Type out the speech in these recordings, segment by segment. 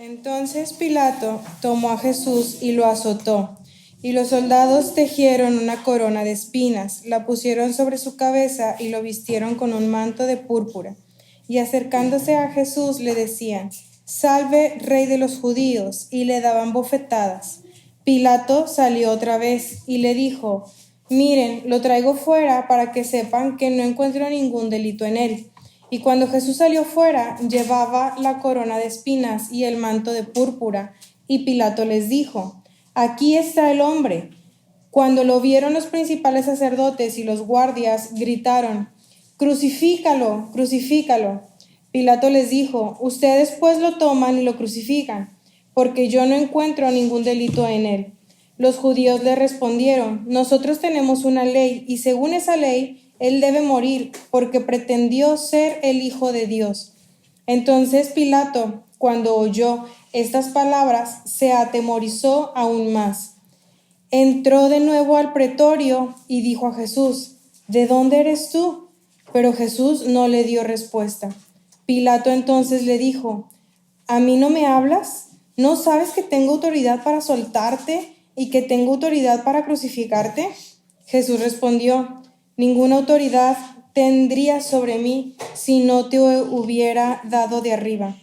Entonces Pilato tomó a Jesús y lo azotó, y los soldados tejieron una corona de espinas, la pusieron sobre su cabeza y lo vistieron con un manto de púrpura. Y acercándose a Jesús le decían: «Salve, Rey de los judíos», y le daban bofetadas. Pilato salió otra vez y le dijo: «Miren, lo traigo fuera para que sepan que no encuentro ningún delito en él». Y cuando Jesús salió fuera, llevaba la corona de espinas y el manto de púrpura. Y Pilato les dijo: «Aquí está el hombre». Cuando lo vieron los principales sacerdotes y los guardias, gritaron: «¡Crucifícalo, crucifícalo!». Pilato les dijo: «Ustedes pues lo toman y lo crucifican, porque yo no encuentro ningún delito en él». Los judíos le respondieron: «Nosotros tenemos una ley, y según esa ley, él debe morir, porque pretendió ser el Hijo de Dios». Entonces Pilato, cuando oyó estas palabras, se atemorizó aún más. Entró de nuevo al pretorio y dijo a Jesús: «¿De dónde eres tú?». Pero Jesús no le dio respuesta. Pilato entonces le dijo: «¿A mí no me hablas? ¿No sabes que tengo autoridad para soltarte y que tengo autoridad para crucificarte?». Jesús respondió: «Ninguna autoridad tendrías sobre mí si no te hubiera dado de arriba.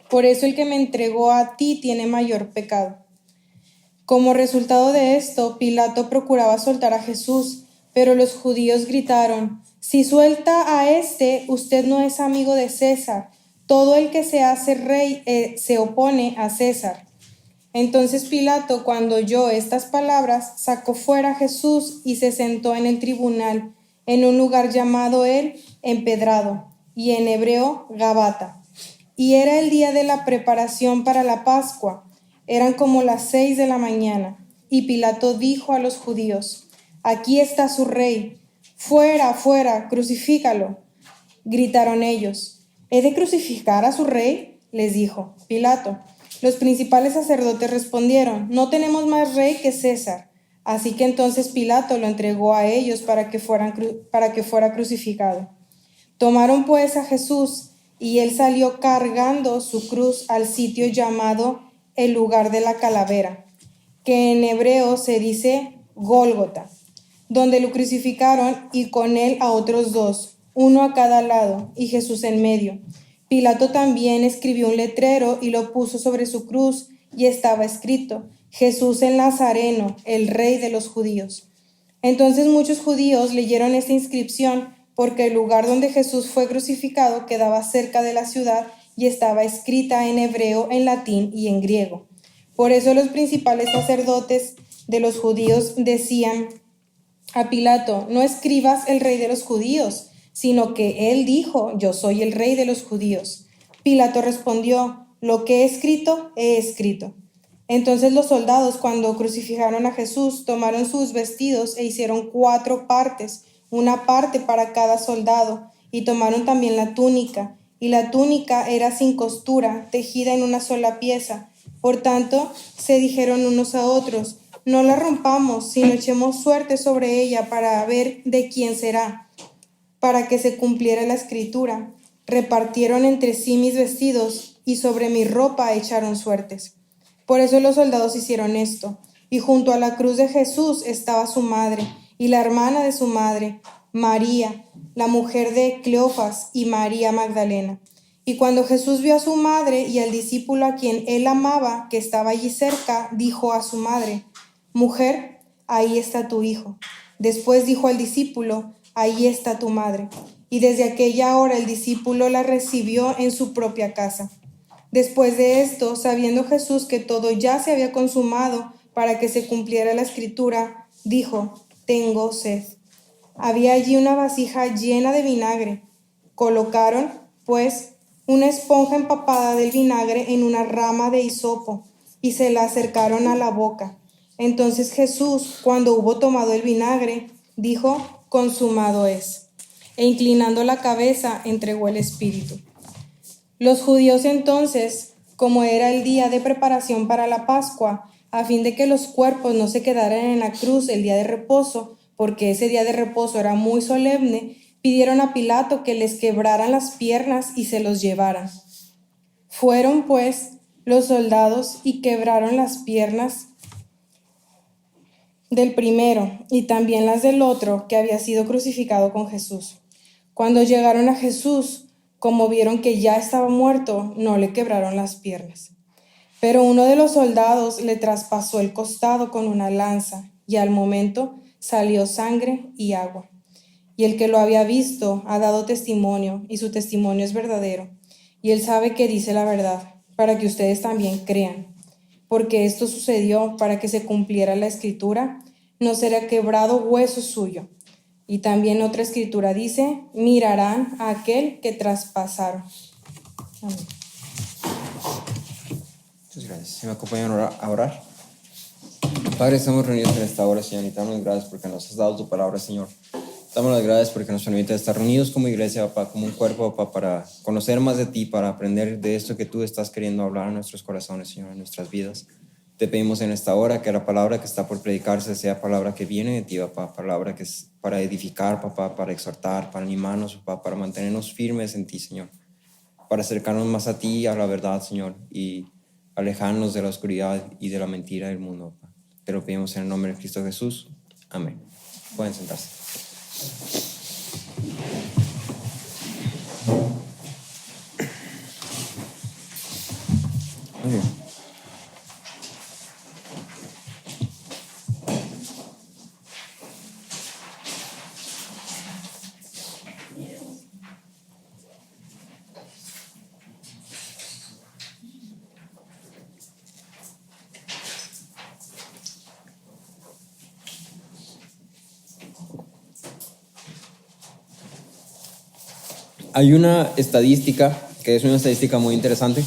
Por eso el que me entregó a ti tiene mayor pecado». Como resultado de esto, Pilato procuraba soltar a Jesús, pero los judíos gritaron: «Si suelta a este, usted no es amigo de César. Todo el que se hace rey se opone a César». Entonces Pilato, cuando oyó estas palabras, sacó fuera a Jesús y se sentó en el tribunal, en un lugar llamado el Empedrado, y en hebreo Gabata. Y era el día de la preparación para la Pascua. Eran como las 6 de la mañana. Y Pilato dijo a los judíos: «Aquí está su rey. Fuera, fuera, crucifícalo». Gritaron ellos: «¿He de crucificar a su rey?», les dijo Pilato. Los principales sacerdotes respondieron: «No tenemos más rey que César». Así que entonces Pilato lo entregó a ellos para que fuera crucificado. Tomaron pues a Jesús, y él salió cargando su cruz al sitio llamado el lugar de la calavera, que en hebreo se dice Gólgota, donde lo crucificaron, y con él a otros dos, uno a cada lado, y Jesús en medio. Pilato también escribió un letrero y lo puso sobre su cruz, y estaba escrito: «Jesús el Nazareno, el Rey de los judíos». Entonces muchos judíos leyeron esta inscripción, porque el lugar donde Jesús fue crucificado quedaba cerca de la ciudad y estaba escrita en hebreo, en latín y en griego. Por eso los principales sacerdotes de los judíos decían a Pilato: «No escribas el Rey de los judíos», sino que él dijo: «Yo soy el Rey de los judíos». Pilato respondió: «Lo que he escrito, he escrito». Entonces los soldados, cuando crucificaron a Jesús, tomaron sus vestidos e hicieron 4 partes, una parte para cada soldado, y tomaron también la túnica, y la túnica era sin costura, tejida en una sola pieza. Por tanto, se dijeron unos a otros: «No la rompamos, sino echemos suerte sobre ella para ver de quién será», para que se cumpliera la escritura: «Repartieron entre sí mis vestidos, y sobre mi ropa echaron suertes». Por eso los soldados hicieron esto. Y junto a la cruz de Jesús estaba su madre, y la hermana de su madre, María, la mujer de Cleofas, y María Magdalena. Y cuando Jesús vio a su madre y al discípulo a quien él amaba, que estaba allí cerca, dijo a su madre: «Mujer, ahí está tu hijo». Después dijo al discípulo: «Ahí está tu madre». Y desde aquella hora el discípulo la recibió en su propia casa. Después de esto, sabiendo Jesús que todo ya se había consumado para que se cumpliera la escritura, dijo: «Tengo sed». Había allí una vasija llena de vinagre. Colocaron, pues, una esponja empapada del vinagre en una rama de hisopo y se la acercaron a la boca. Entonces Jesús, cuando hubo tomado el vinagre, dijo: «Consumado es». E inclinando la cabeza, entregó el espíritu. Los judíos entonces, como era el día de preparación para la Pascua, a fin de que los cuerpos no se quedaran en la cruz el día de reposo, porque ese día de reposo era muy solemne, pidieron a Pilato que les quebraran las piernas y se los llevaran. Fueron, pues, los soldados y quebraron las piernas del primero y también las del otro que había sido crucificado con Jesús. Cuando llegaron a Jesús, como vieron que ya estaba muerto, no le quebraron las piernas. Pero uno de los soldados le traspasó el costado con una lanza, y al momento salió sangre y agua. Y el que lo había visto ha dado testimonio, y su testimonio es verdadero. Y él sabe que dice la verdad, para que ustedes también crean. Porque esto sucedió para que se cumpliera la escritura, no será quebrado hueso suyo. Y también otra escritura dice, mirarán a aquel que traspasaron. Amén. Muchas gracias. ¿Se me acompañan a orar? Padre, estamos reunidos en esta hora, Señor, y te damos gracias porque nos has dado tu palabra, Señor. Damos las gracias porque nos permite estar reunidos como iglesia, papá, como un cuerpo, papá, para conocer más de ti, para aprender de esto que tú estás queriendo hablar en nuestros corazones, Señor, en nuestras vidas. Te pedimos en esta hora que la palabra que está por predicarse sea palabra que viene de ti, papá, palabra que es para edificar, papá, para exhortar, para animarnos, papá, para mantenernos firmes en ti, Señor, para acercarnos más a ti, a la verdad, Señor, y alejarnos de la oscuridad y de la mentira del mundo, papá. Te lo pedimos en el nombre de Cristo Jesús. Amén. Pueden sentarse. Muy bien. Hay una estadística, que es una estadística muy interesante.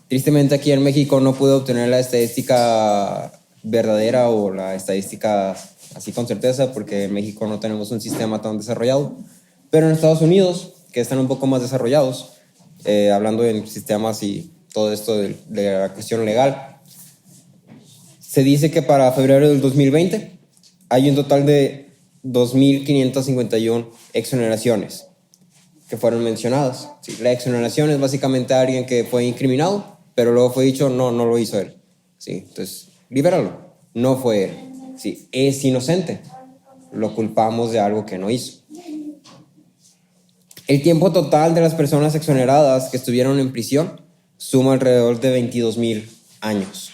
Tristemente aquí en México no pude obtener la estadística verdadera o la estadística así con certeza, porque en México no tenemos un sistema tan desarrollado. Pero en Estados Unidos, que están un poco más desarrollados, hablando en sistemas y todo esto de la cuestión legal, se dice que para febrero del 2020 hay un total de 2.551 exoneraciones que fueron mencionadas. Sí, la exoneración es básicamente alguien que fue incriminado, pero luego fue dicho, no lo hizo él. Sí, entonces, libéralo. No fue él. Sí, es inocente. Lo culpamos de algo que no hizo. El tiempo total de las personas exoneradas que estuvieron en prisión suma alrededor de 22,000 años.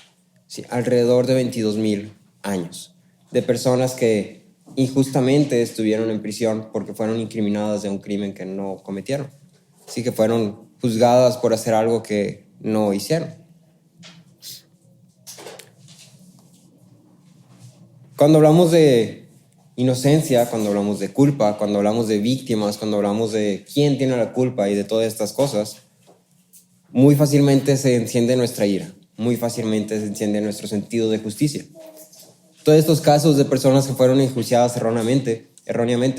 Sí, alrededor de 22,000 años. De personas que injustamente estuvieron en prisión porque fueron incriminadas de un crimen que no cometieron. Así que fueron juzgadas por hacer algo que no hicieron. Cuando hablamos de inocencia, cuando hablamos de culpa, cuando hablamos de víctimas, cuando hablamos de quién tiene la culpa y de todas estas cosas, muy fácilmente se enciende nuestra ira, muy fácilmente se enciende nuestro sentido de justicia. Todos estos casos de personas que fueron enjuiciadas erróneamente,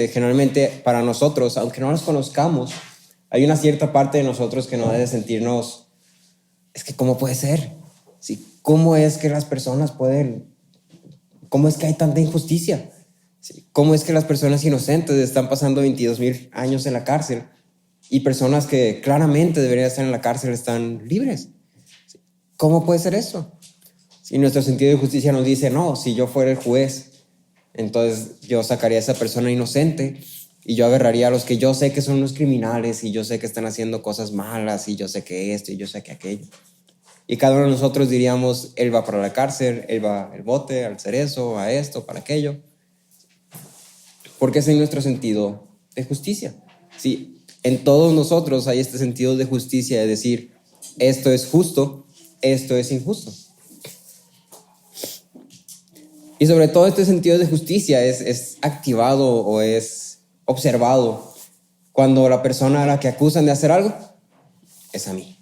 generalmente para nosotros, aunque no los conozcamos, hay una cierta parte de nosotros que no debe sentirnos, es que ¿cómo puede ser? ¿Sí? ¿Cómo es que las personas cómo es que hay tanta injusticia? ¿Sí? ¿Cómo es que las personas inocentes están pasando 22,000 años en la cárcel y personas que claramente deberían estar en la cárcel están libres? ¿Sí? ¿Cómo puede ser eso? Y nuestro sentido de justicia nos dice, no, si yo fuera el juez, entonces yo sacaría a esa persona inocente y yo agarraría a los que yo sé que son los criminales y yo sé que están haciendo cosas malas y yo sé que esto y yo sé que aquello. Y cada uno de nosotros diríamos, él va para la cárcel, él va al bote, al cerezo, a esto, para aquello. Porque ese es nuestro sentido de justicia. Sí, en todos nosotros hay este sentido de justicia de decir, esto es justo, esto es injusto. Y sobre todo este sentido de justicia es activado o es observado cuando la persona a la que acusan de hacer algo es a mí.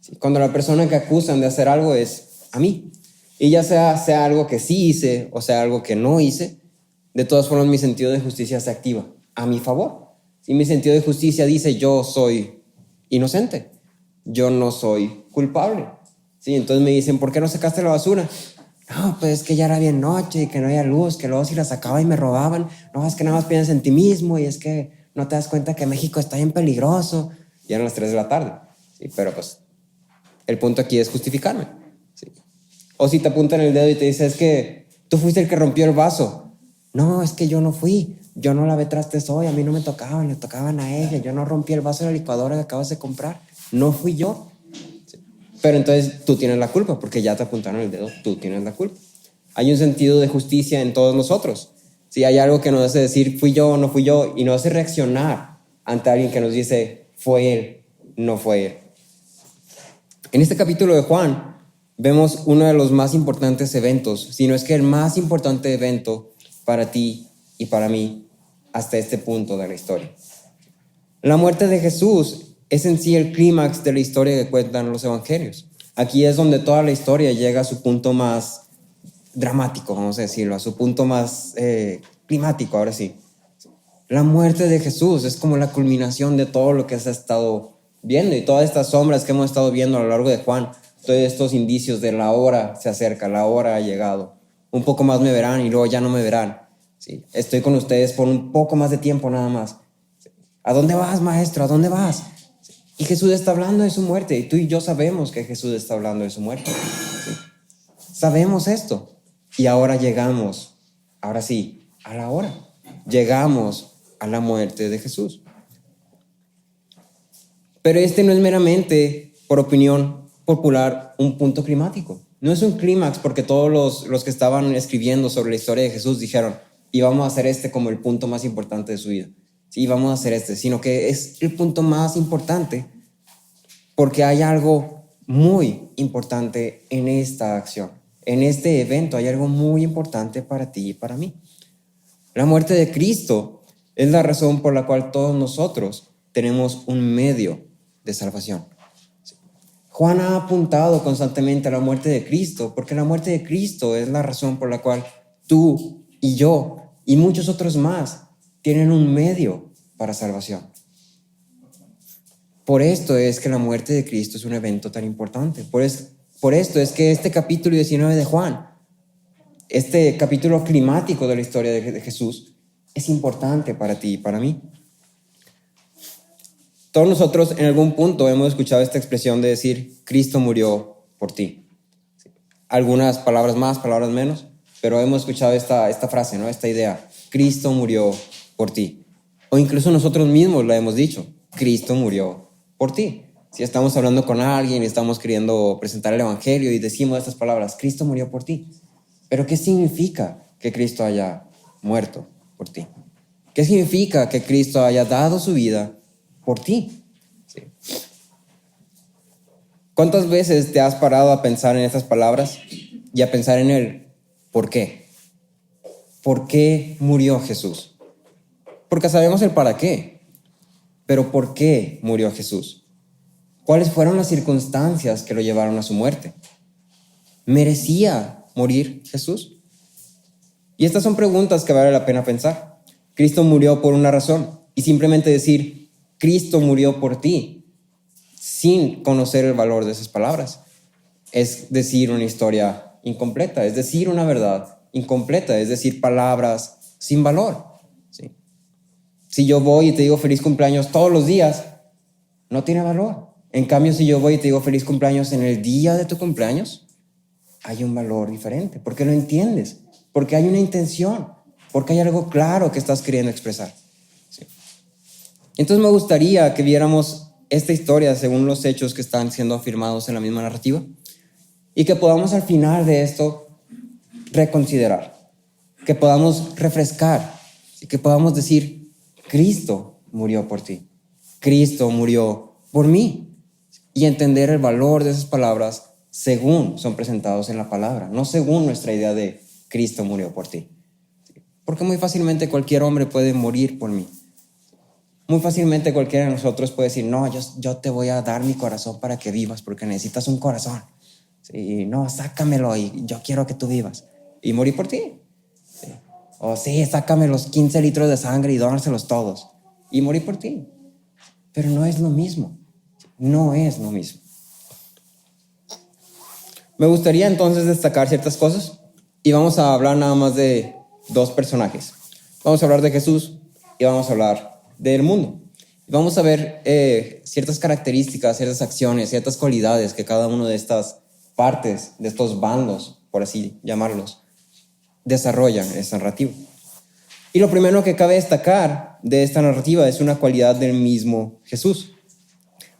¿Sí? Cuando la persona que acusan de hacer algo es a mí. Y ya sea algo que sí hice o sea algo que no hice, de todas formas mi sentido de justicia se activa a mi favor. ¿Sí? Mi sentido de justicia dice yo soy inocente, yo no soy culpable. ¿Sí? Entonces me dicen, ¿por qué no sacaste la basura? No, pues es que ya era bien noche y que no había luz, que luego si la sacaba y me robaban. No, es que nada más piensas en ti mismo y es que no te das cuenta que México está bien peligroso. Y eran las 3 de la tarde. Sí, pero pues El punto aquí es justificarme. ¿Sí? O si te apuntan el dedo y te dicen, es que tú fuiste el que rompió el vaso. No, es que yo no fui. Yo no lavé trastes hoy, a mí no me tocaban, le tocaban a ella. Yo no rompí el vaso de la licuadora que acabas de comprar. No fui yo. ¿Sí? Pero entonces tú tienes la culpa, porque ya te apuntaron el dedo, tú tienes la culpa. Hay un sentido de justicia en todos nosotros. Si hay algo que nos hace decir, fui yo o no fui yo, y nos hace reaccionar ante alguien que nos dice, fue él, no fue él. En este capítulo de Juan vemos uno de los más importantes eventos, si no es que el más importante evento para ti y para mí hasta este punto de la historia. La muerte de Jesús es en sí el clímax de la historia que cuentan los evangelios. Aquí es donde toda la historia llega a su punto más dramático, vamos a decirlo, a su punto más climático, ahora sí. La muerte de Jesús es como la culminación de todo lo que se ha estado viendo y todas estas sombras que hemos estado viendo a lo largo de Juan, todos estos indicios de la hora se acerca, la hora ha llegado. Un poco más me verán y luego ya no me verán. ¿Sí? Estoy con ustedes por un poco más de tiempo nada más. ¿Sí? ¿A dónde vas, maestro? ¿A dónde vas? ¿Sí? Y Jesús está hablando de su muerte y tú y yo sabemos que Jesús está hablando de su muerte. ¿Sí? Sabemos esto. Y ahora llegamos, ahora sí, a la hora. Llegamos a la muerte de Jesús. Pero este no es meramente, por opinión popular, un punto climático. No es un clímax porque todos los que estaban escribiendo sobre la historia de Jesús dijeron, y vamos a hacer este como el punto más importante de su vida. Sí, vamos a hacer este, sino que es el punto más importante porque hay algo muy importante en esta acción. En este evento hay algo muy importante para ti y para mí. La muerte de Cristo es la razón por la cual todos nosotros tenemos un medio de salvación. Juan ha apuntado constantemente a la muerte de Cristo porque la muerte de Cristo es la razón por la cual tú y yo y muchos otros más tienen un medio para salvación. Por esto es que la muerte de Cristo es un evento tan importante. Por esto es que este capítulo 19 de Juan, este capítulo climático de la historia de Jesús, es importante para ti y para mí. Todos nosotros en algún punto hemos escuchado esta expresión de decir, Cristo murió por ti. Algunas palabras más, palabras menos, pero hemos escuchado esta frase, ¿no? Esta idea, Cristo murió por ti. O incluso nosotros mismos la hemos dicho, Cristo murió por ti. Si estamos hablando con alguien y estamos queriendo presentar el evangelio y decimos estas palabras, Cristo murió por ti. Pero ¿qué significa que Cristo haya muerto por ti? ¿Qué significa que Cristo haya dado su vida por ti? ¿Sí? ¿Cuántas veces te has parado a pensar en estas palabras y a pensar en el por qué? ¿Por qué murió Jesús? Porque sabemos el para qué, pero ¿por qué murió Jesús? ¿Cuáles fueron las circunstancias que lo llevaron a su muerte? ¿Merecía morir Jesús? Y estas son preguntas que vale la pena pensar. Cristo murió por una razón y simplemente decir, Cristo murió por ti, sin conocer el valor de esas palabras, es decir una historia incompleta, es decir una verdad incompleta, es decir palabras sin valor. ¿Sí? Si yo voy y te digo feliz cumpleaños todos los días, no tiene valor. En cambio, si yo voy y te digo feliz cumpleaños en el día de tu cumpleaños, hay un valor diferente, porque lo entiendes, porque hay una intención, porque hay algo claro que estás queriendo expresar. ¿Sí? Entonces me gustaría que viéramos esta historia según los hechos que están siendo afirmados en la misma narrativa y que podamos al final de esto reconsiderar, que podamos refrescar y que podamos decir, Cristo murió por ti, Cristo murió por mí, y entender el valor de esas palabras según son presentados en la palabra, no según nuestra idea de Cristo murió por ti. Porque muy fácilmente cualquier hombre puede morir por mí. Muy fácilmente cualquiera de nosotros puede decir, no, yo te voy a dar mi corazón para que vivas porque necesitas un corazón. Sí, no, sácamelo y yo quiero que tú vivas. Y morir por ti. Sí. O sí, sácame los 15 litros de sangre y dónaselos todos. Y morir por ti. Pero no es lo mismo. No es lo mismo. Me gustaría entonces destacar ciertas cosas y vamos a hablar nada más de dos personajes. Vamos a hablar de Jesús y vamos a hablar del mundo. Vamos a ver ciertas características, ciertas acciones, ciertas cualidades que cada una de estas partes, de estos bandos, por así llamarlos, desarrollan esta narrativa. Y lo primero que cabe destacar de esta narrativa es una cualidad del mismo Jesús.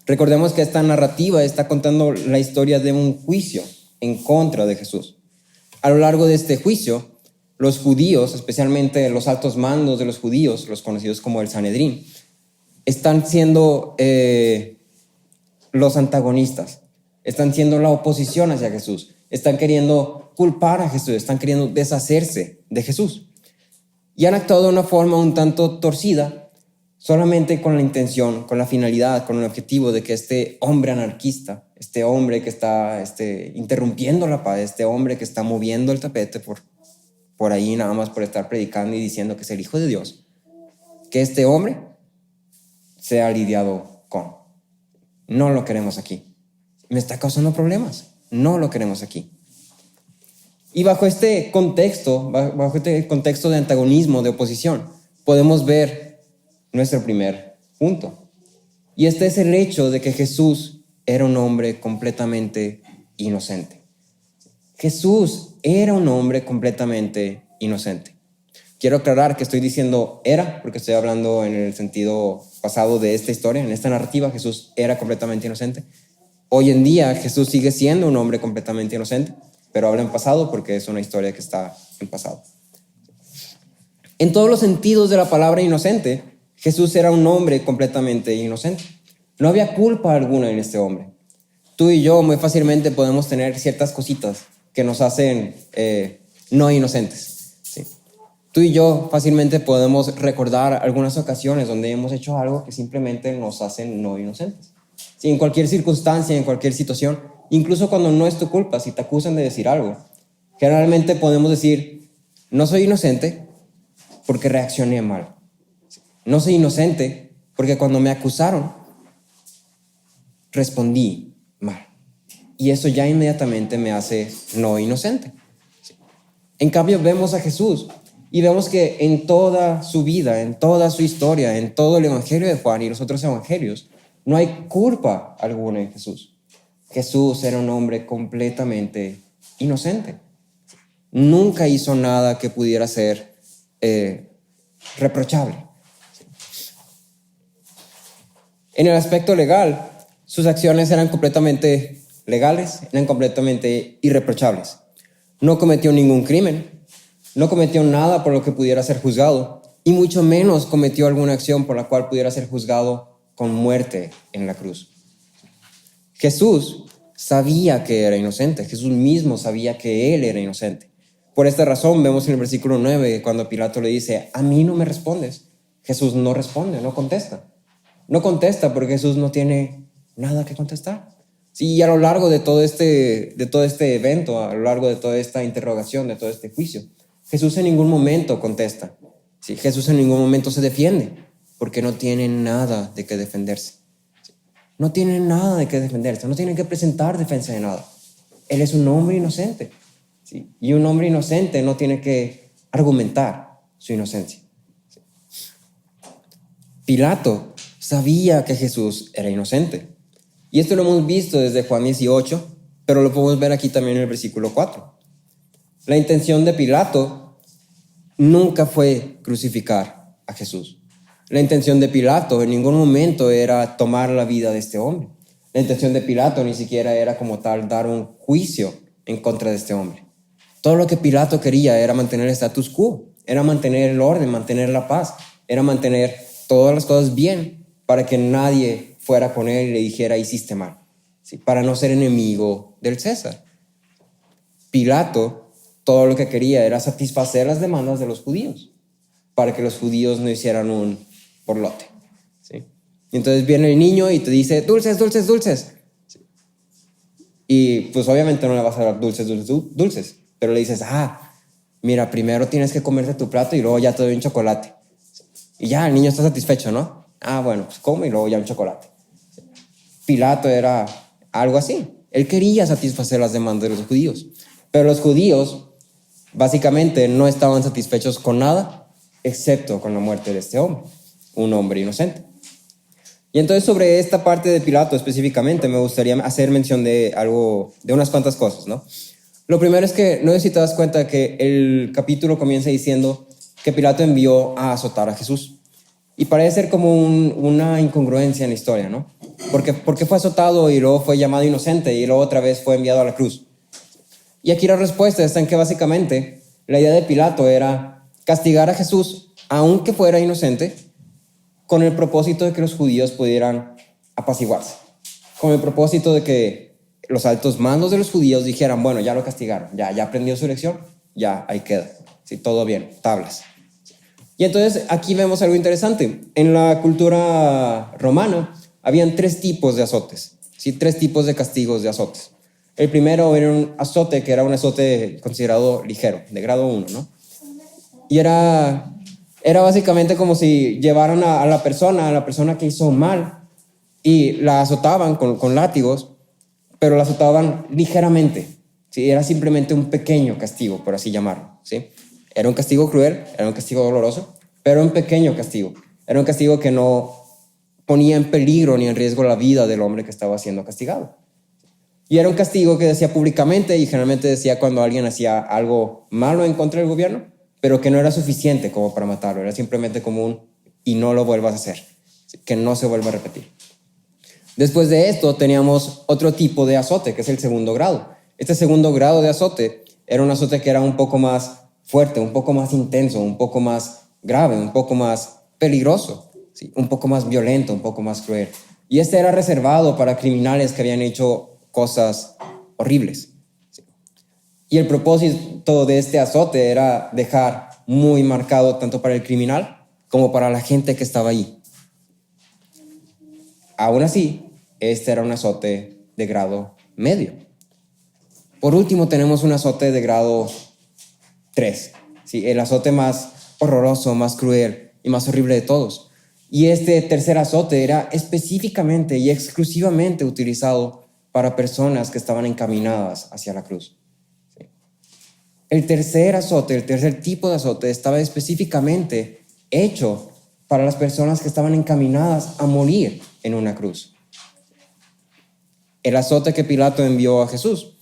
Recordemos que esta narrativa está contando la historia de un juicio en contra de Jesús. A lo largo de este juicio, los judíos, especialmente los altos mandos de los judíos, los conocidos como el Sanedrín, están siendo los antagonistas, están siendo la oposición hacia Jesús, están queriendo culpar a Jesús, están queriendo deshacerse de Jesús. Y han actuado de una forma un tanto torcida, solamente con la intención, con la finalidad, con el objetivo de que este hombre anarquista, este hombre que está interrumpiendo la paz, este hombre que está moviendo el tapete por ahí nada más por estar predicando y diciendo que es el Hijo de Dios, que este hombre sea lidiado con. No lo queremos aquí. Me está causando problemas. No lo queremos aquí. Y bajo este contexto de antagonismo, de oposición, podemos ver nuestro primer punto. Y este es el hecho de que Jesús era un hombre completamente inocente. Jesús era un hombre completamente inocente. Quiero aclarar que estoy diciendo era, porque estoy hablando en el sentido pasado de esta historia, en esta narrativa. Jesús era completamente inocente. Hoy en día Jesús sigue siendo un hombre completamente inocente, pero habla en pasado porque es una historia que está en pasado. En todos los sentidos de la palabra inocente, Jesús era un hombre completamente inocente. No había culpa alguna en este hombre. Tú y yo muy fácilmente podemos tener ciertas cositas que nos hacen no inocentes. ¿Sí? Tú y yo fácilmente podemos recordar algunas ocasiones donde hemos hecho algo que simplemente nos hacen no inocentes. ¿Sí? En cualquier circunstancia, en cualquier situación, incluso cuando no es tu culpa, si te acusan de decir algo, generalmente podemos decir, no soy inocente porque reaccioné mal. No soy inocente porque cuando me acusaron, respondí mal. Y eso ya inmediatamente me hace no inocente. En cambio, vemos a Jesús y vemos que en toda su vida, en toda su historia, en todo el Evangelio de Juan y los otros evangelios, no hay culpa alguna en Jesús. Jesús era un hombre completamente inocente. Nunca hizo nada que pudiera ser reprochable. En el aspecto legal, sus acciones eran completamente legales, eran completamente irreprochables. No cometió ningún crimen, no cometió nada por lo que pudiera ser juzgado, y mucho menos cometió alguna acción por la cual pudiera ser juzgado con muerte en la cruz. Jesús sabía que era inocente, Jesús mismo sabía que él era inocente. Por esta razón vemos en el versículo 9, cuando Pilato le dice, a mí no me respondes. Jesús no responde, no contesta. No contesta porque Jesús no tiene nada que contestar. Sí, y a lo largo de todo este evento, a lo largo de toda esta interrogación, de todo este juicio, Jesús en ningún momento contesta. Sí, Jesús en ningún momento se defiende porque no tiene nada de qué defenderse. Sí, no tiene nada de qué defenderse, no tiene que presentar defensa de nada. Él es un hombre inocente. ¿Sí? Y un hombre inocente no tiene que argumentar su inocencia. ¿Sí? Pilato sabía que Jesús era inocente. Y esto lo hemos visto desde Juan 18, pero lo podemos ver aquí también en el versículo 4. La intención de Pilato nunca fue crucificar a Jesús. La intención de Pilato en ningún momento era tomar la vida de este hombre. La intención de Pilato ni siquiera era como tal dar un juicio en contra de este hombre. Todo lo que Pilato quería era mantener el status quo, era mantener el orden, mantener la paz, era mantener todas las cosas bien para que nadie fuera con él y le dijera hiciste mal, ¿sí? Para no ser enemigo del César. Pilato todo lo que quería era satisfacer las demandas de los judíos para que los judíos no hicieran un borlote, ¿sí? Y entonces viene el niño y te dice dulces, dulces, dulces, ¿sí? Y pues obviamente no le vas a dar dulces, dulces, dulces, pero le dices, mira, primero tienes que comerte tu plato y luego ya te doy un chocolate. Y ya el niño está satisfecho, ¿no? Bueno, pues come y luego ya un chocolate. Pilato era algo así. Él quería satisfacer las demandas de los judíos. Pero los judíos básicamente no estaban satisfechos con nada, excepto con la muerte de este hombre, un hombre inocente. Y entonces sobre esta parte de Pilato específicamente me gustaría hacer mención de algo, de unas cuantas cosas, ¿no? Lo primero es que no sé si te das cuenta que el capítulo comienza diciendo que Pilato envió a azotar a Jesús. Y parece ser como una incongruencia en la historia, ¿no? Porque fue azotado y luego fue llamado inocente y luego otra vez fue enviado a la cruz. Y aquí la respuesta está en que básicamente la idea de Pilato era castigar a Jesús, aunque fuera inocente, con el propósito de que los judíos pudieran apaciguarse, con el propósito de que los altos mandos de los judíos dijeran, bueno, ya lo castigaron, ya aprendió su lección, ya ahí queda, sí, todo bien, tablas. Y entonces aquí vemos algo interesante. En la cultura romana habían 3 tipos de azotes, ¿sí? 3 tipos de castigos de azotes. El primero era un azote que era un azote considerado ligero, de grado 1, ¿no? Y era básicamente como si llevaran a la persona que hizo mal y la azotaban con látigos, pero la azotaban ligeramente, ¿sí? Era simplemente un pequeño castigo, por así llamarlo, ¿sí? Era un castigo cruel, era un castigo doloroso, pero un pequeño castigo. Era un castigo que no ponía en peligro ni en riesgo la vida del hombre que estaba siendo castigado. Y era un castigo que decía públicamente y generalmente decía cuando alguien hacía algo malo en contra del gobierno, pero que no era suficiente como para matarlo. Era simplemente como un y no lo vuelvas a hacer, que no se vuelva a repetir. Después de esto teníamos otro tipo de azote, que es el segundo grado. Este segundo grado de azote era un azote que era un poco más fuerte, un poco más intenso, un poco más grave, un poco más peligroso, ¿sí? Un poco más violento, un poco más cruel. Y este era reservado para criminales que habían hecho cosas horribles, ¿sí? Y el propósito de este azote era dejar muy marcado tanto para el criminal como para la gente que estaba ahí. Aún así, este era un azote de grado medio. Por último, tenemos un azote de grado 3, ¿sí? El azote más horroroso, más cruel y más horrible de todos. Y este tercer azote era específicamente y exclusivamente utilizado para personas que estaban encaminadas hacia la cruz, ¿sí? El tercer azote, el tercer tipo de azote estaba específicamente hecho para las personas que estaban encaminadas a morir en una cruz. El azote que Pilato envió a Jesús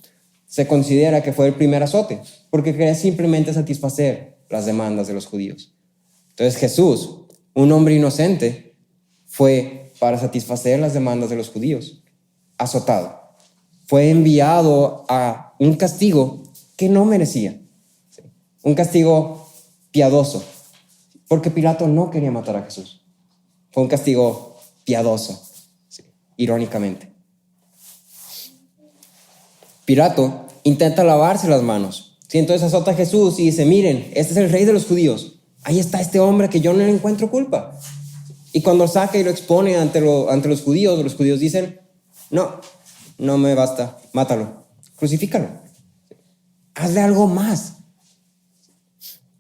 se considera que fue el primer azote, porque quería simplemente satisfacer las demandas de los judíos. Entonces Jesús, un hombre inocente, fue para satisfacer las demandas de los judíos, azotado. Fue enviado a un castigo que no merecía, ¿sí? Un castigo piadoso, porque Pilato no quería matar a Jesús. Fue un castigo piadoso, ¿sí? Irónicamente. Pilato intenta lavarse las manos, ¿sí? Entonces azota a Jesús y dice, miren, este es el rey de los judíos. Ahí está este hombre que yo no le encuentro culpa. Y cuando lo saca y lo expone ante los judíos dicen, no me basta, mátalo, crucifícalo, hazle algo más.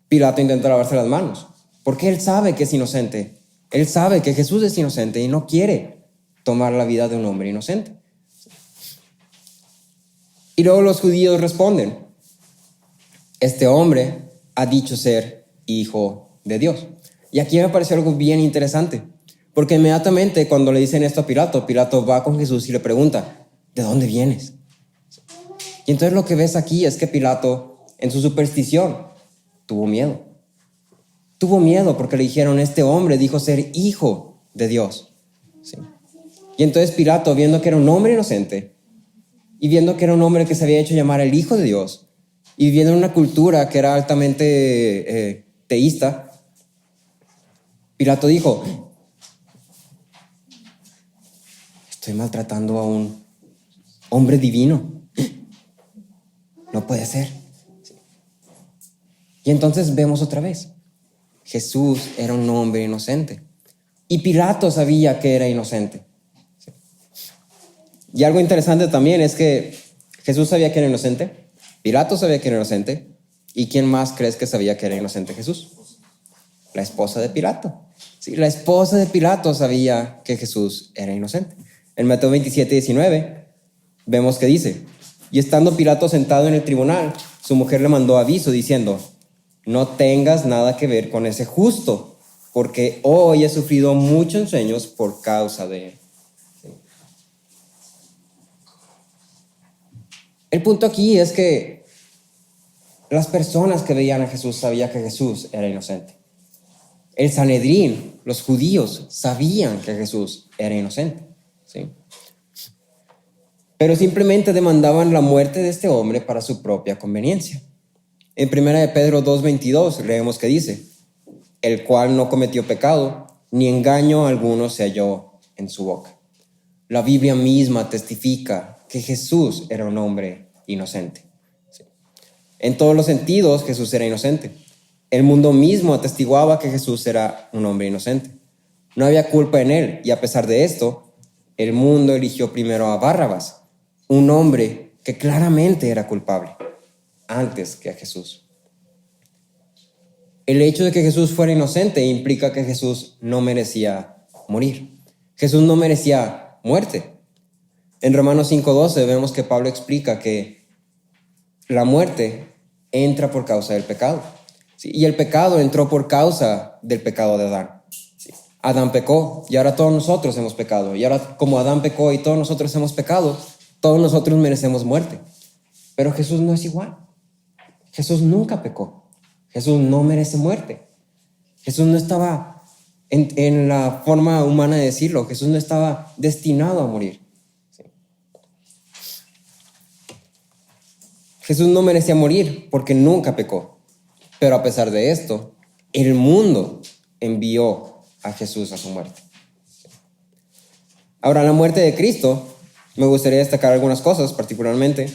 Pilato intenta lavarse las manos, porque él sabe que es inocente. Él sabe que Jesús es inocente y no quiere tomar la vida de un hombre inocente. Y luego los judíos responden, este hombre ha dicho ser hijo de Dios. Y aquí me pareció algo bien interesante, porque inmediatamente cuando le dicen esto a Pilato, Pilato va con Jesús y le pregunta, ¿de dónde vienes? Y entonces lo que ves aquí es que Pilato, en su superstición, tuvo miedo. Tuvo miedo porque le dijeron, este hombre dijo ser hijo de Dios, ¿sí? Y entonces Pilato, viendo que era un hombre inocente, y viendo que era un hombre que se había hecho llamar el Hijo de Dios, y viviendo en una cultura que era altamente teísta, Pilato dijo, estoy maltratando a un hombre divino. No puede ser. Y entonces vemos otra vez, Jesús era un hombre inocente, y Pilato sabía que era inocente. Y algo interesante también es que Jesús sabía que era inocente, Pilato sabía que era inocente, ¿y quién más crees que sabía que era inocente Jesús? La esposa de Pilato. Sí, la esposa de Pilato sabía que Jesús era inocente. En Mateo 27:19 vemos que dice, y estando Pilato sentado en el tribunal, su mujer le mandó aviso diciendo, no tengas nada que ver con ese justo, porque hoy he sufrido muchos ensueños por causa de él. ¿Sí? El punto aquí es que las personas que veían a Jesús sabían que Jesús era inocente. El Sanedrín, los judíos, sabían que Jesús era inocente. ¿Sí? Pero simplemente demandaban la muerte de este hombre para su propia conveniencia. En 1 de Pedro 2:22 leemos que dice: el cual no cometió pecado, ni engaño alguno se halló en su boca. La Biblia misma testifica que Jesús era un hombre inocente. ¿Sí? En todos los sentidos, Jesús era inocente. El mundo mismo atestiguaba que Jesús era un hombre inocente. No había culpa en él, y a pesar de esto, el mundo eligió primero a Barrabás, un hombre que claramente era culpable, antes que a Jesús. El hecho de que Jesús fuera inocente implica que Jesús no merecía morir. Jesús no merecía muerte. En Romanos 5:12 vemos que Pablo explica que la muerte entra por causa del pecado. ¿Sí? Y el pecado entró por causa del pecado de Adán. ¿Sí? Adán pecó y ahora todos nosotros hemos pecado. Y ahora como Adán pecó y todos nosotros hemos pecado, todos nosotros merecemos muerte. Pero Jesús no es igual. Jesús nunca pecó. Jesús no merece muerte. Jesús no estaba, en la forma humana de decirlo, Jesús no estaba destinado a morir. ¿Sí? Jesús no merecía morir porque nunca pecó. Pero a pesar de esto, el mundo envió a Jesús a su muerte. Ahora, la muerte de Cristo, me gustaría destacar algunas cosas particularmente.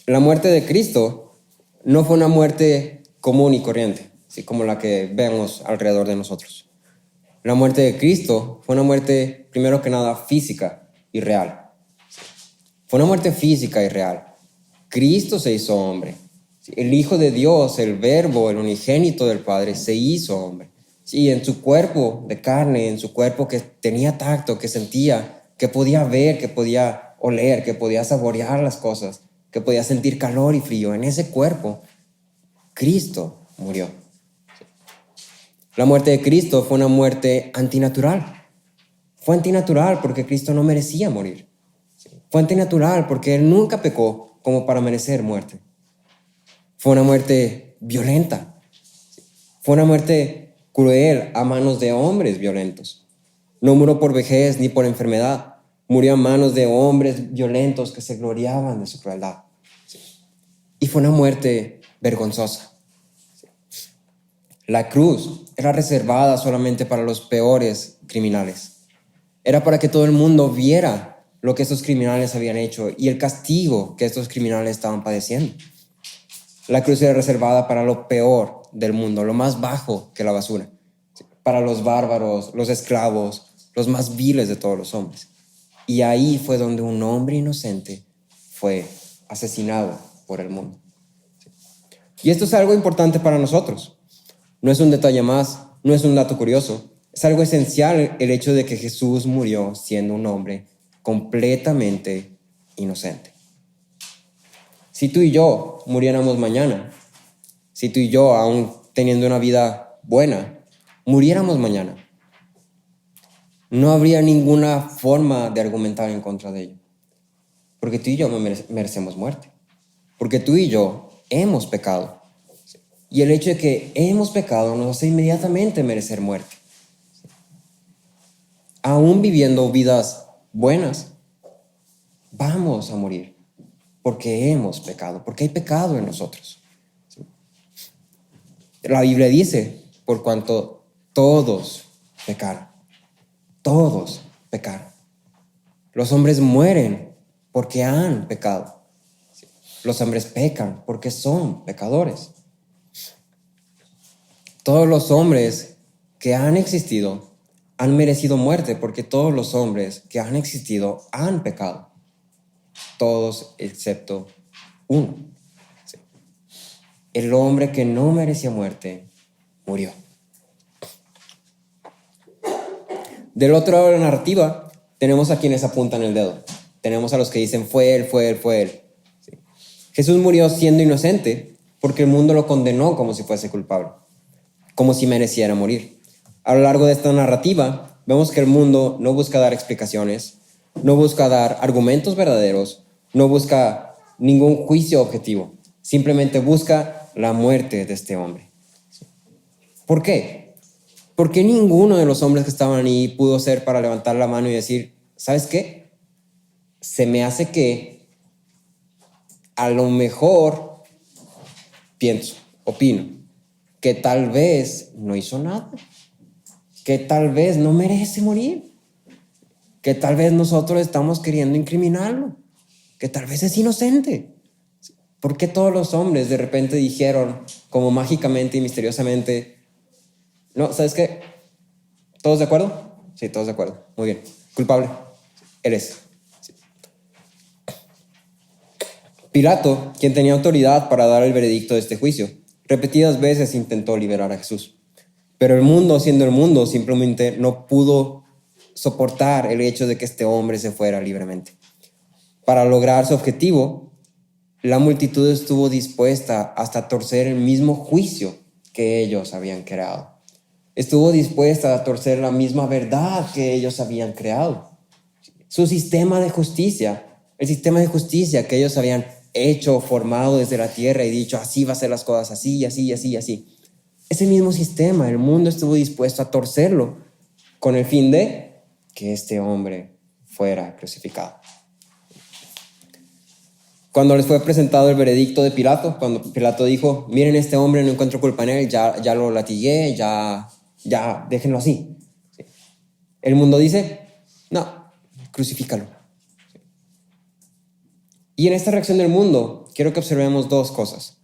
La muerte de Cristo no fue una muerte común y corriente, así como la que vemos alrededor de nosotros. La muerte de Cristo fue una muerte, primero que nada, física y real. Fue una muerte física y real. Cristo se hizo hombre. El Hijo de Dios, el Verbo, el unigénito del Padre, se hizo hombre. Sí, en su cuerpo de carne, en su cuerpo que tenía tacto, que sentía, que podía ver, que podía oler, que podía saborear las cosas, que podía sentir calor y frío. En ese cuerpo, Cristo murió. La muerte de Cristo fue una muerte antinatural. Fue antinatural porque Cristo no merecía morir. Fue antinatural porque Él nunca pecó como para merecer muerte. Fue una muerte violenta. Fue una muerte cruel a manos de hombres violentos. No murió por vejez ni por enfermedad. Murió a manos de hombres violentos que se gloriaban de su crueldad. Y fue una muerte vergonzosa. La cruz era reservada solamente para los peores criminales. Era para que todo el mundo viera lo que estos criminales habían hecho y el castigo que estos criminales estaban padeciendo. La cruz era reservada para lo peor del mundo, lo más bajo que la basura, para los bárbaros, los esclavos, los más viles de todos los hombres. Y ahí fue donde un hombre inocente fue asesinado por el mundo. Y esto es algo importante para nosotros. No es un detalle más, no es un dato curioso. Es algo esencial el hecho de que Jesús murió siendo un hombre completamente inocente. Si tú y yo muriéramos mañana, si tú y yo, aún teniendo una vida buena, muriéramos mañana, no habría ninguna forma de argumentar en contra de ello. Porque tú y yo merecemos muerte. Porque tú y yo hemos pecado. Y el hecho de que hemos pecado nos hace inmediatamente merecer muerte. Aún viviendo vidas buenas, vamos a morir porque hemos pecado, porque hay pecado en nosotros. La Biblia dice, por cuanto todos pecaron, todos pecaron. Los hombres mueren porque han pecado. Los hombres pecan porque son pecadores. Todos los hombres que han existido han merecido muerte porque todos los hombres que han existido han pecado. Todos excepto uno. Sí. El hombre que no merecía muerte murió. Del otro lado de la narrativa tenemos a quienes apuntan el dedo. Tenemos a los que dicen fue él, fue él, fue él. Sí. Jesús murió siendo inocente porque el mundo lo condenó como si fuese culpable. como si mereciera morir. A lo largo de esta narrativa, vemos que el mundo no busca dar explicaciones, no busca dar argumentos verdaderos, no busca ningún juicio objetivo, simplemente busca la muerte de este hombre. ¿Por qué? Porque ninguno de los hombres que estaban ahí pudo ser para levantar la mano y decir, ¿sabes qué? Se me hace que a lo mejor pienso, opino, que tal vez no hizo nada, que tal vez no merece morir, que tal vez nosotros estamos queriendo incriminarlo, que tal vez es inocente. ¿Por qué todos los hombres de repente dijeron, como mágicamente y misteriosamente, no, ¿sabes qué? ¿Todos de acuerdo? Sí, todos de acuerdo. Muy bien. Culpable. Eres. Sí. Pilato, quien tenía autoridad para dar el veredicto de este juicio, repetidas veces intentó liberar a Jesús. Pero el mundo, siendo el mundo, simplemente no pudo soportar el hecho de que este hombre se fuera libremente. Para lograr su objetivo, la multitud estuvo dispuesta hasta torcer el mismo juicio que ellos habían creado. Estuvo dispuesta a torcer la misma verdad que ellos habían creado. Su sistema de justicia, el sistema de justicia que ellos habían hecho, formado desde la tierra y dicho, así va a ser las cosas, así, así, así, así. Ese mismo sistema, el mundo estuvo dispuesto a torcerlo con el fin de que este hombre fuera crucificado. Cuando les fue presentado el veredicto de Pilato, cuando Pilato dijo, miren, este hombre, no encuentro culpa en él, ya lo latigué, ya déjenlo así. ¿Sí? El mundo dice, no, crucifícalo. ¿Sí? Y en esta reacción del mundo, quiero que observemos dos cosas.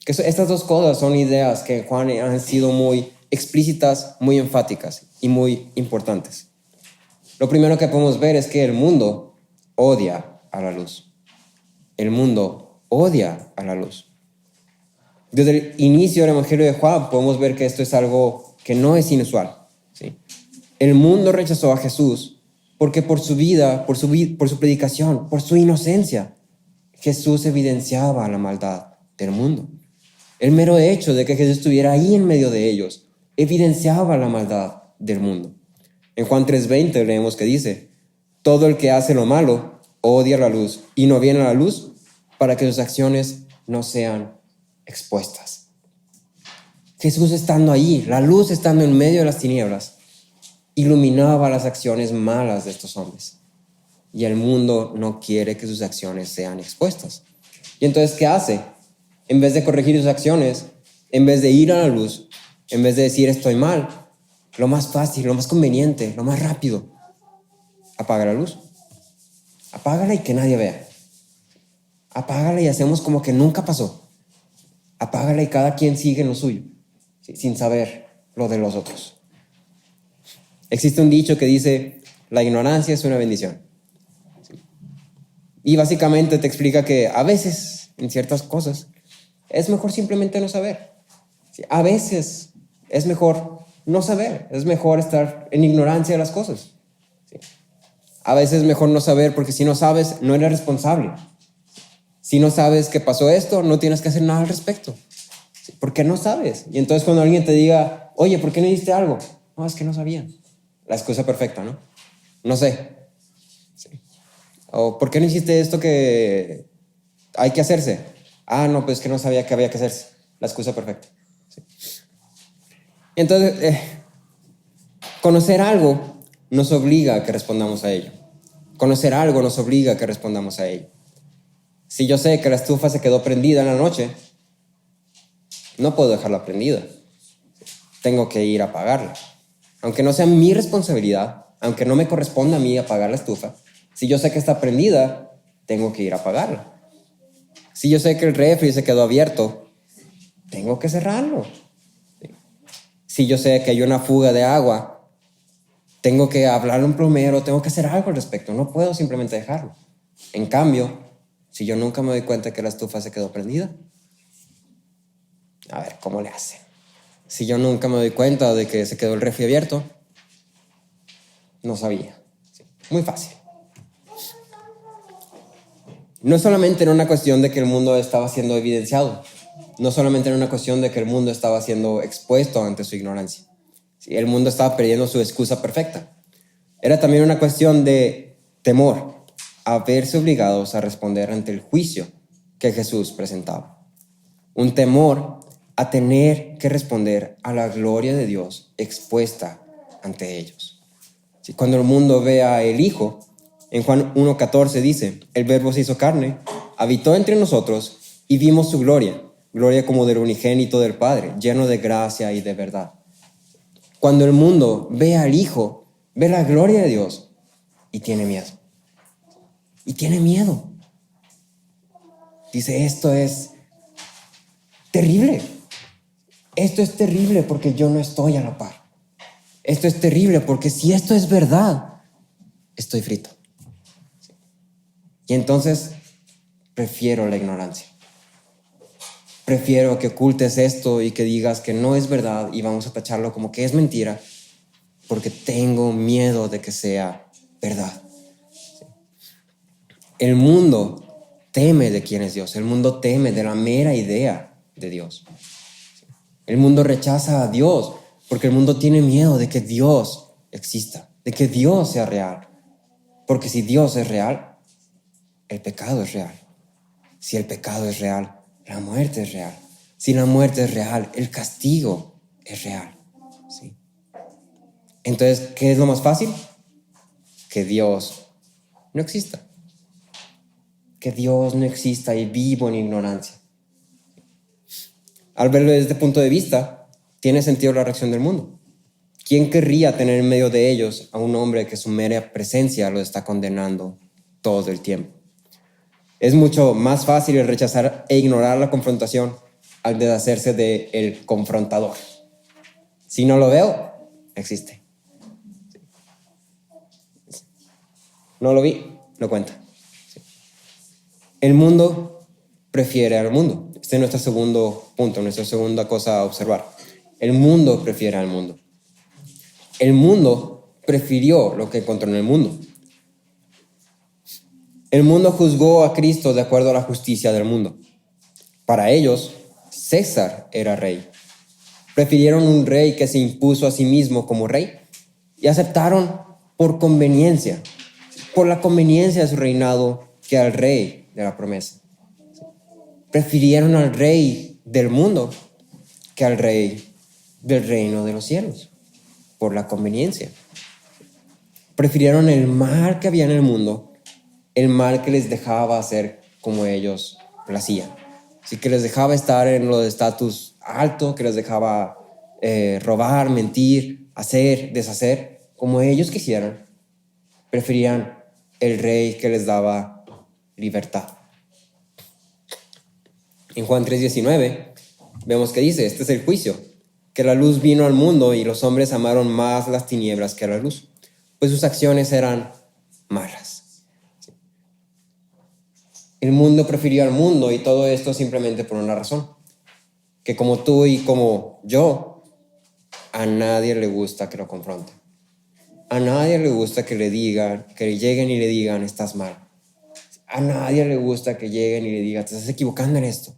Que estas dos cosas son ideas que en Juan han sido muy explícitas, muy enfáticas y muy importantes. Lo primero que podemos ver es que el mundo odia a la luz. El mundo odia a la luz. Desde el inicio del Evangelio de Juan podemos ver que esto es algo que no es inusual. ¿Sí? El mundo rechazó a Jesús porque por su vida, por su predicación, por su inocencia, Jesús evidenciaba la maldad del mundo. El mero hecho de que Jesús estuviera ahí en medio de ellos evidenciaba la maldad del mundo. En Juan 3:20 leemos que dice, todo el que hace lo malo odia la luz y no viene a la luz para que sus acciones no sean expuestas. Jesús estando ahí, la luz estando en medio de las tinieblas, iluminaba las acciones malas de estos hombres. Y el mundo no quiere que sus acciones sean expuestas. Y entonces, ¿qué hace? En vez de corregir sus acciones, en vez de ir a la luz, en vez de decir estoy mal, lo más fácil, lo más conveniente, lo más rápido, apaga la luz. Apágala y que nadie vea. Apágala y hacemos como que nunca pasó. Apágala y cada quien sigue en lo suyo, ¿sí? Sin saber lo de los otros. Existe un dicho que dice, la ignorancia es una bendición. ¿Sí? Y básicamente te explica que a veces, en ciertas cosas, es mejor simplemente no saber. ¿Sí? A veces es mejor no saber, es mejor estar en ignorancia de las cosas. ¿Sí? A veces es mejor no saber porque si no sabes, no eres responsable. Si no sabes que pasó esto, no tienes que hacer nada al respecto. ¿Sí? Porque no sabes. Y entonces cuando alguien te diga, oye, ¿por qué no hiciste algo? No, es que no sabía. La excusa perfecta, ¿no? No sé. ¿Sí? O ¿por qué no hiciste esto que hay que hacerse? Ah, no, pues que no sabía que había que hacerse. La excusa perfecta. ¿Sí? Y entonces, conocer algo nos obliga a que respondamos a ello. Conocer algo nos obliga a que respondamos a ello. Si yo sé que la estufa se quedó prendida en la noche, no puedo dejarla prendida. Tengo que ir a apagarla. Aunque no sea mi responsabilidad, aunque no me corresponda a mí apagar la estufa, si yo sé que está prendida, tengo que ir a apagarla. Si yo sé que el refri se quedó abierto, tengo que cerrarlo. Si yo sé que hay una fuga de agua, tengo que hablarle a un plomero, tengo que hacer algo al respecto. No puedo simplemente dejarlo. En cambio, si yo nunca me doy cuenta que la estufa se quedó prendida, a ver, ¿cómo le hace? Si yo nunca me doy cuenta de que se quedó el refri abierto, no sabía. Sí, muy fácil. No solamente era una cuestión de que el mundo estaba siendo evidenciado, no solamente era una cuestión de que el mundo estaba siendo expuesto ante su ignorancia. ¿Sí? El mundo estaba perdiendo su excusa perfecta. Era también una cuestión de temor a verse obligados a responder ante el juicio que Jesús presentaba. Un temor a tener que responder a la gloria de Dios expuesta ante ellos. ¿Sí? Cuando el mundo ve a el Hijo, en Juan 1:14 dice, el Verbo se hizo carne, habitó entre nosotros y vimos su gloria, gloria como del unigénito del Padre, lleno de gracia y de verdad. Cuando el mundo ve al Hijo, ve la gloria de Dios y tiene miedo. Y tiene miedo. Dice, esto es terrible. Esto es terrible porque yo no estoy a la par. Esto es terrible porque si esto es verdad, estoy frito. Y entonces prefiero la ignorancia. Prefiero que ocultes esto y que digas que no es verdad y vamos a tacharlo como que es mentira porque tengo miedo de que sea verdad. El mundo teme de quién es Dios. El mundo teme de la mera idea de Dios. El mundo rechaza a Dios porque el mundo tiene miedo de que Dios exista, de que Dios sea real. Porque si Dios es real, el pecado es real. Si el pecado es real, la muerte es real. Si la muerte es real, el castigo es real. ¿Sí? Entonces, ¿qué es lo más fácil? Que Dios no exista. Que Dios no exista y vivo en ignorancia. Al verlo desde este punto de vista, tiene sentido la reacción del mundo. ¿Quién querría tener en medio de ellos a un hombre que su mera presencia lo está condenando todo el tiempo? Es mucho más fácil el rechazar e ignorar la confrontación al deshacerse del confrontador. Si no lo veo, existe. No lo vi, no cuenta. El mundo prefiere al mundo. Este es nuestro segundo punto, nuestra segunda cosa a observar. El mundo prefiere al mundo. El mundo prefirió lo que encontró en el mundo. El mundo juzgó a Cristo de acuerdo a la justicia del mundo. Para ellos, César era rey. Prefirieron un rey que se impuso a sí mismo como rey y aceptaron por conveniencia, por la conveniencia de su reinado, que al rey de la promesa. Prefirieron al rey del mundo que al rey del reino de los cielos, por la conveniencia. Prefirieron el mal que había en el mundo, el mal que les dejaba hacer como ellos lo hacían. Así que les dejaba estar en lo de estatus alto, que les dejaba robar, mentir, hacer, deshacer, como ellos quisieran. Preferían el rey que les daba libertad. En Juan 3:19 vemos que dice, este es el juicio, que la luz vino al mundo y los hombres amaron más las tinieblas que la luz, pues sus acciones eran malas. El mundo prefirió al mundo y todo esto simplemente por una razón, que como tú y como yo, a nadie le gusta que lo confronten. A nadie le gusta que le digan, que lleguen y le digan, estás mal. A nadie le gusta que lleguen y le digan, te estás equivocando en esto.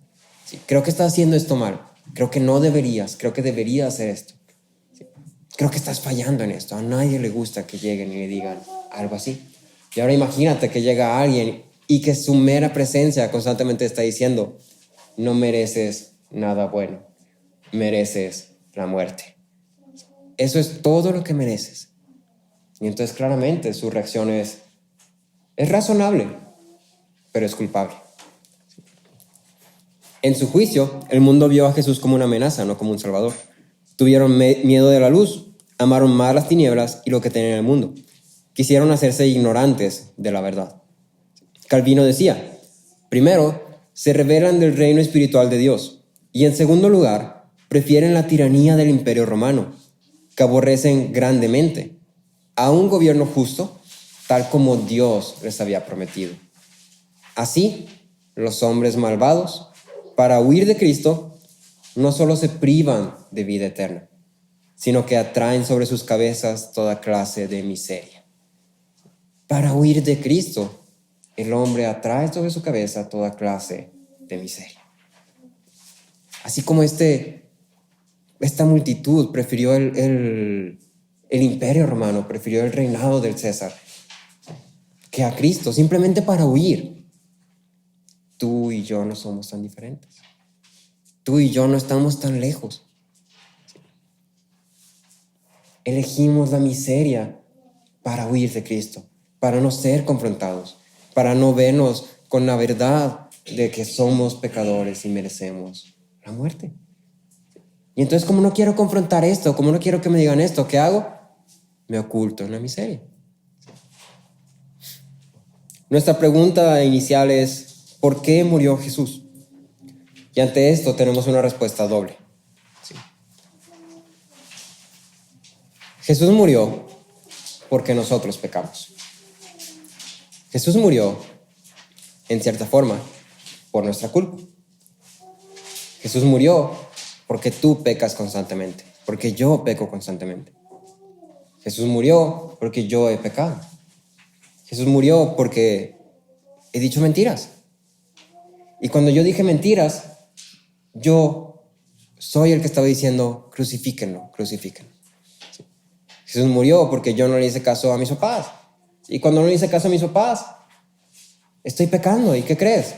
Sí, creo que estás haciendo esto mal. Creo que no deberías. Creo que deberías hacer esto. Sí, creo que estás fallando en esto. A nadie le gusta que lleguen y le digan algo así. Y ahora imagínate que llega alguien y que su mera presencia constantemente está diciendo, no mereces nada bueno. Mereces la muerte. Eso es todo lo que mereces. Y entonces claramente su reacción es razonable, pero es culpable. En su juicio, el mundo vio a Jesús como una amenaza, no como un salvador. Tuvieron miedo de la luz, amaron más las tinieblas y lo que tenían en el mundo. Quisieron hacerse ignorantes de la verdad. Calvino decía, primero, se rebelan del reino espiritual de Dios y en segundo lugar, prefieren la tiranía del imperio romano, que aborrecen grandemente a un gobierno justo, tal como Dios les había prometido. Así, los hombres malvados, para huir de Cristo, no solo se privan de vida eterna, sino que atraen sobre sus cabezas toda clase de miseria. Para huir de Cristo, el hombre atrae sobre su cabeza toda clase de miseria. Así como esta multitud prefirió el imperio romano, prefirió el reinado del César que a Cristo, simplemente para huir. Tú y yo no somos tan diferentes. Tú y yo no estamos tan lejos. Elegimos la miseria para huir de Cristo, para no ser confrontados, para no vernos con la verdad de que somos pecadores y merecemos la muerte. Y entonces, como no quiero confrontar esto, como no quiero que me digan esto, ¿qué hago? Me oculto en la miseria. Nuestra pregunta inicial es, ¿por qué murió Jesús? Y ante esto tenemos una respuesta doble. ¿Sí? Jesús murió porque nosotros pecamos. Jesús murió, en cierta forma, por nuestra culpa. Jesús murió porque tú pecas constantemente, porque yo peco constantemente. Jesús murió porque yo he pecado. Jesús murió porque he dicho mentiras. Y cuando yo dije mentiras, yo soy el que estaba diciendo, crucifíquenlo, crucifíquenlo. ¿Sí? Jesús murió porque yo no le hice caso a mis papás. Y cuando no le hice caso a mis papás, estoy pecando. ¿Y qué crees?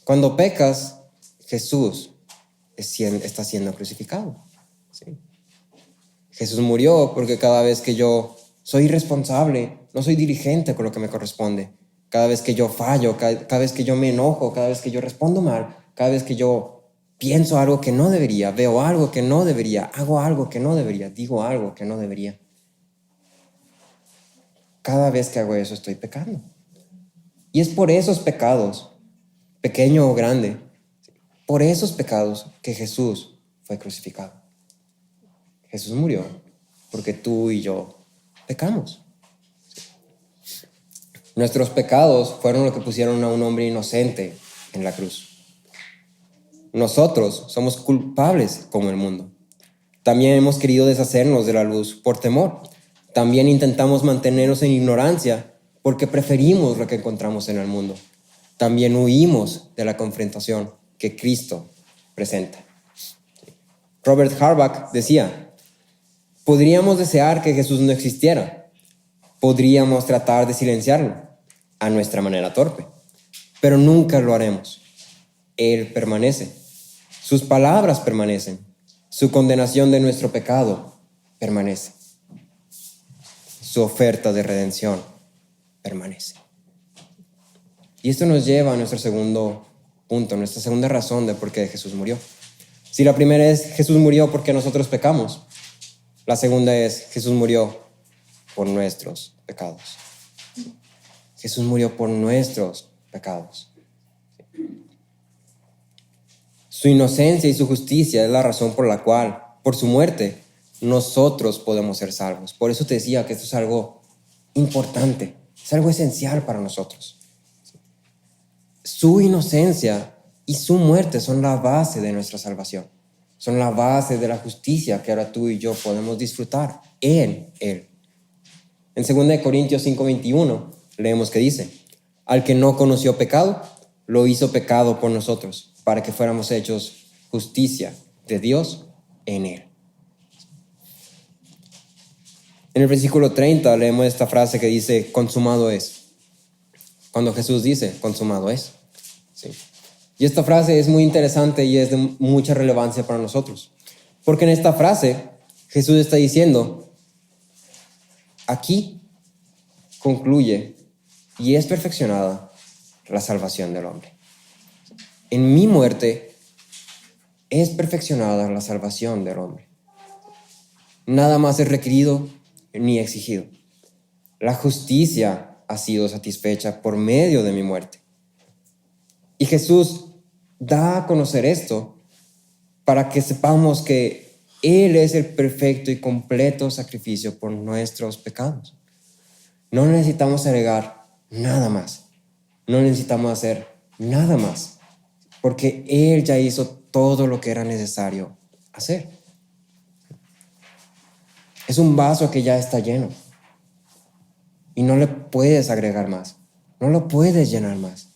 Cuando pecas, Jesús está siendo crucificado. ¿Sí? Jesús murió porque cada vez que yo soy irresponsable, no soy diligente con lo que me corresponde, cada vez que yo fallo, cada vez que yo me enojo, cada vez que yo respondo mal, cada vez que yo pienso algo que no debería, veo algo que no debería, hago algo que no debería, digo algo que no debería. Cada vez que hago eso estoy pecando. Y es por esos pecados, pequeño o grande, por esos pecados que Jesús fue crucificado. Jesús murió porque tú y yo pecamos. Nuestros pecados fueron lo que pusieron a un hombre inocente en la cruz. Nosotros somos culpables como el mundo. También hemos querido deshacernos de la luz por temor. También intentamos mantenernos en ignorancia porque preferimos lo que encontramos en el mundo. También huimos de la confrontación que Cristo presenta. Robert Harbach decía, podríamos desear que Jesús no existiera. Podríamos tratar de silenciarlo a nuestra manera torpe, pero nunca lo haremos. Él permanece. Sus palabras permanecen. Su condenación de nuestro pecado permanece. Su oferta de redención permanece. Y esto nos lleva a nuestro segundo punto, nuestra segunda razón de por qué Jesús murió. Si la primera es Jesús murió porque nosotros pecamos, la segunda es Jesús murió por nuestros pecados. Jesús murió por nuestros pecados. Su inocencia y su justicia es la razón por la cual, por su muerte, nosotros podemos ser salvos. Por eso te decía que esto es algo importante, es algo esencial para nosotros. Su inocencia y su muerte son la base de nuestra salvación. Son la base de la justicia que ahora tú y yo podemos disfrutar en Él. En 2 Corintios 5:21 leemos que dice, al que no conoció pecado, lo hizo pecado por nosotros, para que fuéramos hechos justicia de Dios en Él. En el versículo 30 leemos esta frase que dice, consumado es. Cuando Jesús dice, consumado es. ¿Sí? Y esta frase es muy interesante y es de mucha relevancia para nosotros. Porque en esta frase Jesús está diciendo, aquí concluye y es perfeccionada la salvación del hombre. En mi muerte es perfeccionada la salvación del hombre. Nada más es requerido ni exigido. La justicia ha sido satisfecha por medio de mi muerte. Y Jesús da a conocer esto para que sepamos que Él es el perfecto y completo sacrificio por nuestros pecados. No necesitamos agregar nada más. No necesitamos hacer nada más. Porque Él ya hizo todo lo que era necesario hacer. Es un vaso que ya está lleno. Y no le puedes agregar más. No lo puedes llenar más.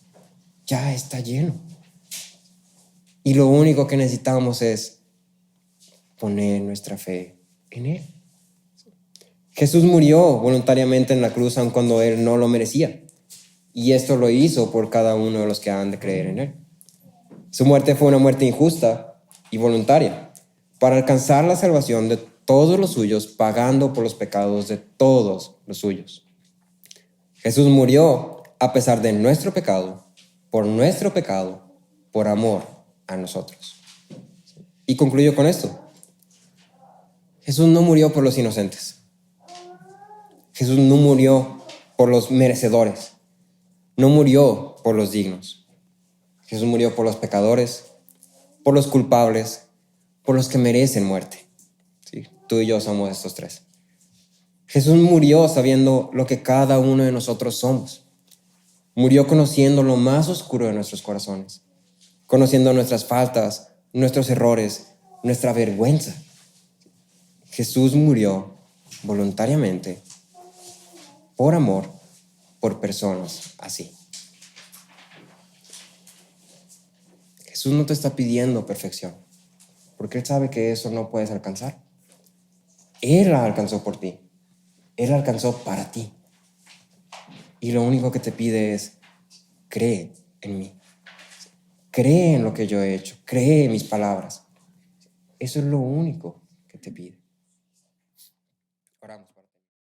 Ya está lleno. Y lo único que necesitamos es poner nuestra fe en Él. Jesús murió voluntariamente en la cruz aun cuando Él no lo merecía. Y esto lo hizo por cada uno de los que han de creer en Él. Su muerte fue una muerte injusta y voluntaria para alcanzar la salvación de todos los suyos, pagando por los pecados de todos los suyos. Jesús murió a pesar de nuestro pecado, por amor a nosotros. Y concluyo con esto. Jesús no murió por los inocentes. Jesús no murió por los merecedores. No murió por los dignos. Jesús murió por los pecadores, por los culpables, por los que merecen muerte. ¿Sí? Tú y yo somos estos tres. Jesús murió sabiendo lo que cada uno de nosotros somos. Murió conociendo lo más oscuro de nuestros corazones, conociendo nuestras faltas, nuestros errores, nuestra vergüenza. Jesús murió voluntariamente, por amor, por personas así. Jesús no te está pidiendo perfección, porque Él sabe que eso no puedes alcanzar. Él la alcanzó por ti. Él la alcanzó para ti. Y lo único que te pide es, cree en mí. Cree en lo que yo he hecho. Cree en mis palabras. Eso es lo único que te pide. Oramos.